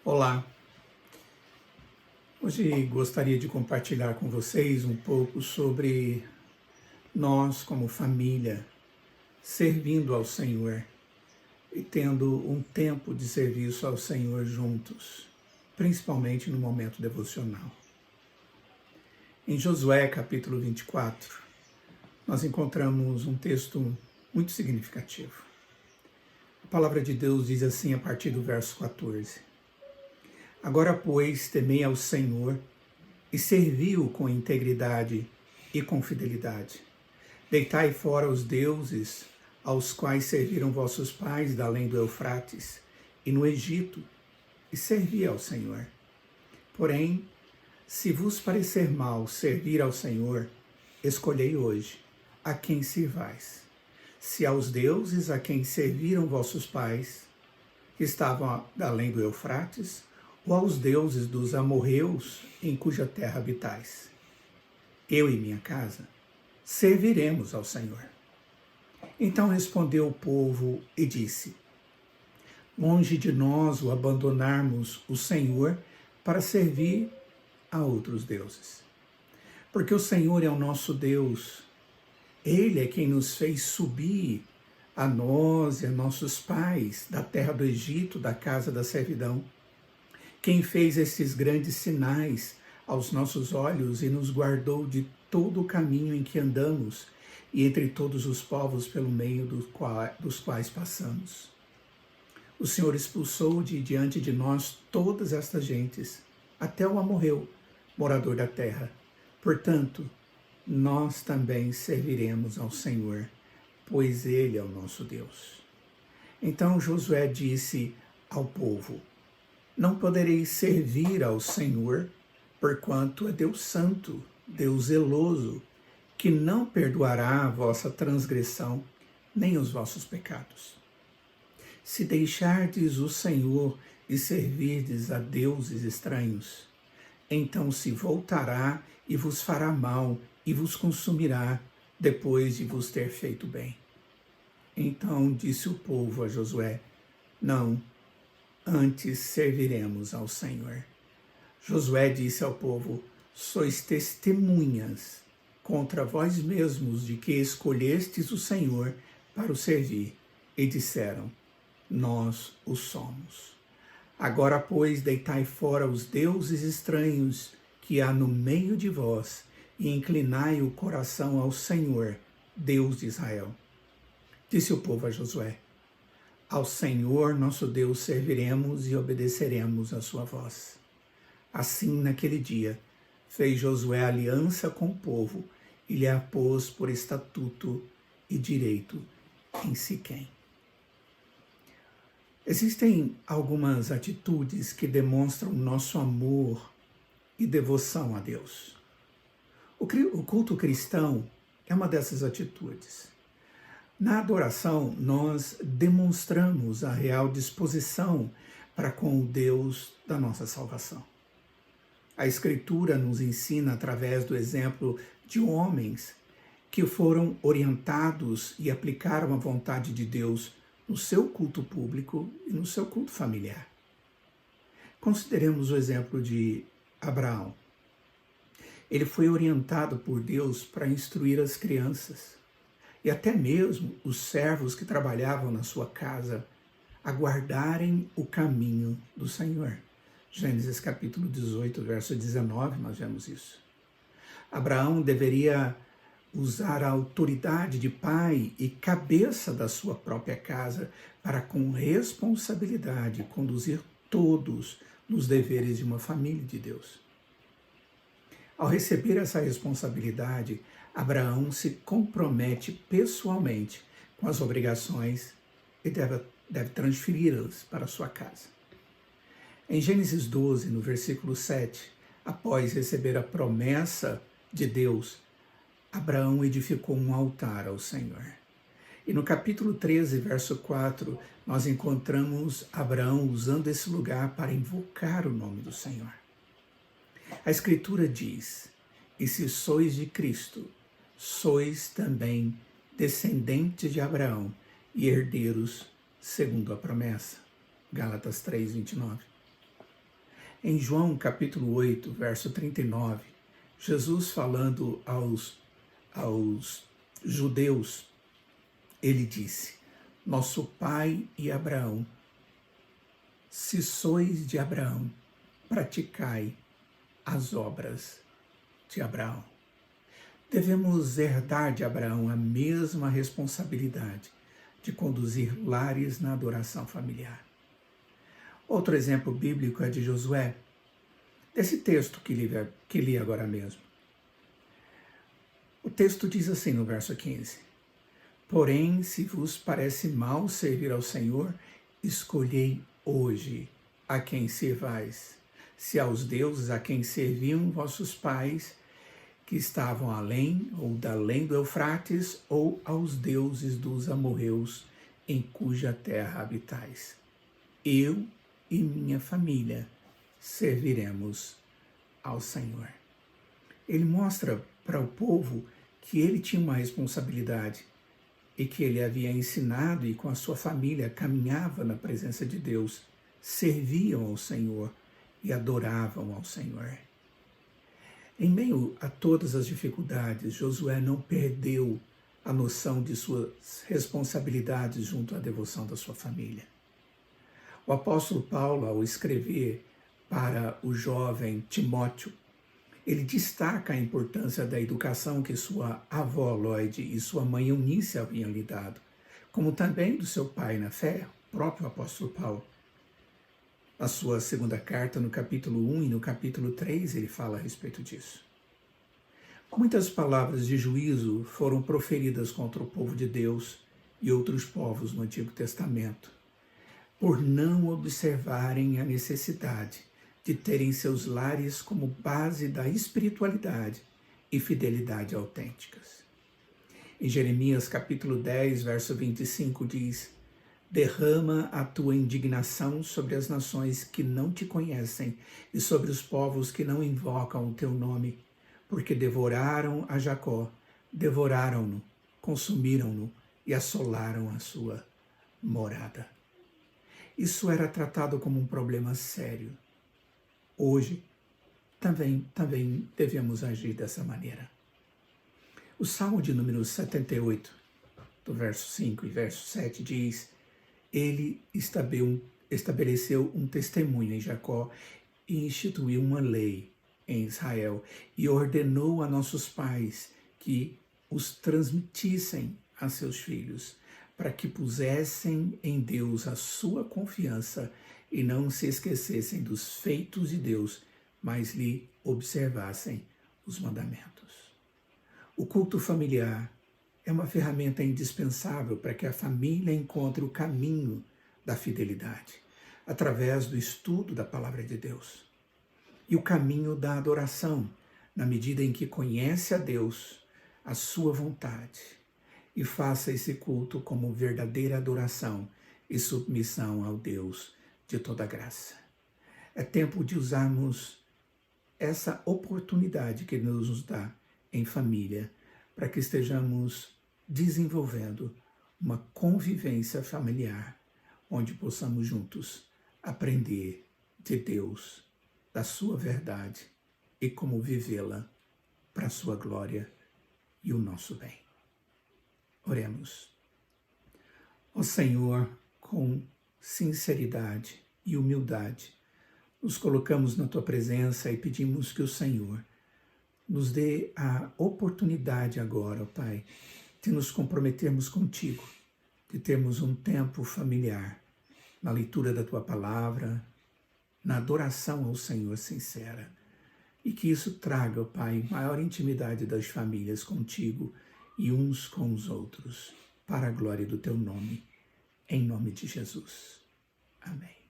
Olá, hoje gostaria de compartilhar com vocês um pouco sobre nós como família servindo ao Senhor e tendo um tempo de serviço ao Senhor juntos, principalmente no momento devocional. Em Josué capítulo 24, nós encontramos um texto muito significativo. A palavra de Deus diz assim a partir do verso 14: Agora, pois, temei ao Senhor e servi-o com integridade e com fidelidade. Deitai fora os deuses aos quais serviram vossos pais da além do Eufrates e no Egito, e servi ao Senhor. Porém, se vos parecer mal servir ao Senhor, escolhei hoje a quem sirvais. Se aos deuses a quem serviram vossos pais, que estavam além do Eufrates, ou aos deuses dos amorreus em cuja terra habitais. Eu e minha casa serviremos ao Senhor. Então respondeu o povo e disse: Longe de nós o abandonarmos o Senhor para servir a outros deuses. Porque o Senhor é o nosso Deus. Ele é quem nos fez subir, a nós e a nossos pais, da terra do Egito, da casa da servidão. Quem fez esses grandes sinais aos nossos olhos e nos guardou de todo o caminho em que andamos e entre todos os povos pelo meio dos quais passamos. O Senhor expulsou de diante de nós todas estas gentes, até o amorreu, morador da terra. Portanto, nós também serviremos ao Senhor, pois Ele é o nosso Deus. Então Josué disse ao povo: Não podereis servir ao Senhor, porquanto é Deus santo, Deus zeloso, que não perdoará a vossa transgressão, nem os vossos pecados. Se deixardes o Senhor e servirdes a deuses estranhos, então se voltará e vos fará mal e vos consumirá, depois de vos ter feito bem. Então disse o povo a Josué: Não, antes serviremos ao Senhor. Josué disse ao povo: Sois testemunhas contra vós mesmos de que escolhestes o Senhor para o servir. E disseram: Nós o somos. Agora, pois, deitai fora os deuses estranhos que há no meio de vós e inclinai o coração ao Senhor, Deus de Israel. Disse o povo a Josué: Ao Senhor nosso Deus serviremos e obedeceremos a sua voz. Assim, naquele dia, fez Josué aliança com o povo e lhe a pôs por estatuto e direito em Siquém. Existem algumas atitudes que demonstram nosso amor e devoção a Deus. O culto cristão é uma dessas atitudes. Na adoração, nós demonstramos a real disposição para com o Deus da nossa salvação. A Escritura nos ensina, através do exemplo de homens que foram orientados e aplicaram a vontade de Deus no seu culto público e no seu culto familiar. Consideremos o exemplo de Abraão. Ele foi orientado por Deus para instruir as crianças e até mesmo os servos que trabalhavam na sua casa a guardarem o caminho do Senhor. Gênesis capítulo 18, verso 19, nós vemos isso. Abraão deveria usar a autoridade de pai e cabeça da sua própria casa para, com responsabilidade, conduzir todos nos deveres de uma família de Deus. Ao receber essa responsabilidade, Abraão se compromete pessoalmente com as obrigações e deve transferi-las para a sua casa. Em Gênesis 12, no versículo 7, após receber a promessa de Deus, Abraão edificou um altar ao Senhor. E no capítulo 13, verso 4, nós encontramos Abraão usando esse lugar para invocar o nome do Senhor. A Escritura diz: E se sois de Cristo, sois também descendentes de Abraão e herdeiros segundo a promessa. Gálatas 3, 29. Em João capítulo 8, verso 39, Jesus falando aos judeus, ele disse: nosso pai e Abraão, se sois de Abraão, praticai as obras de Abraão. Devemos herdar de Abraão a mesma responsabilidade de conduzir lares na adoração familiar. Outro exemplo bíblico é de Josué, desse texto que li agora mesmo. O texto diz assim no verso 15: porém, se vos parece mal servir ao Senhor, escolhei hoje a quem servais, se aos deuses a quem serviam vossos pais, que estavam além ou da além do Eufrates, ou aos deuses dos amorreus, em cuja terra habitais. Eu e minha família serviremos ao Senhor. Ele mostra para o povo que ele tinha uma responsabilidade e que ele havia ensinado e com a sua família caminhava na presença de Deus, serviam ao Senhor e adoravam ao Senhor. Em meio a todas as dificuldades, Josué não perdeu a noção de suas responsabilidades junto à devoção da sua família. O apóstolo Paulo, ao escrever para o jovem Timóteo, ele destaca a importância da educação que sua avó Lloyd e sua mãe Eunice haviam lhe dado, como também do seu pai na fé, o próprio apóstolo Paulo. Na sua segunda carta, no capítulo 1 e no capítulo 3, ele fala a respeito disso. Muitas palavras de juízo foram proferidas contra o povo de Deus e outros povos no Antigo Testamento, por não observarem a necessidade de terem seus lares como base da espiritualidade e fidelidade autênticas. Em Jeremias capítulo 10, verso 25 diz: derrama a tua indignação sobre as nações que não te conhecem e sobre os povos que não invocam o teu nome, porque devoraram a Jacó, devoraram-no, consumiram-no e assolaram a sua morada. Isso era tratado como um problema sério. Hoje, também devemos agir dessa maneira. O Salmo de número 78, do verso 5 e verso 7 diz: ele estabeleceu um testemunho em Jacó e instituiu uma lei em Israel e ordenou a nossos pais que os transmitissem a seus filhos, para que pusessem em Deus a sua confiança e não se esquecessem dos feitos de Deus, mas lhe observassem os mandamentos. O culto familiar é uma ferramenta indispensável para que a família encontre o caminho da fidelidade, através do estudo da palavra de Deus, e o caminho da adoração, na medida em que conhece a Deus, a sua vontade, e faça esse culto como verdadeira adoração e submissão ao Deus de toda graça. É tempo de usarmos essa oportunidade que Deus nos dá em família, para que estejamos desenvolvendo uma convivência familiar, onde possamos juntos aprender de Deus, da sua verdade e como vivê-la para a sua glória e o nosso bem. Oremos. Ó Senhor, com sinceridade e humildade, nos colocamos na Tua presença e pedimos que o Senhor nos dê a oportunidade agora, ó Pai, de nos comprometermos contigo, de termos um tempo familiar na leitura da Tua palavra, na adoração ao Senhor sincera, e que isso traga, ó Pai, maior intimidade das famílias contigo e uns com os outros, para a glória do Teu nome, em nome de Jesus. Amém.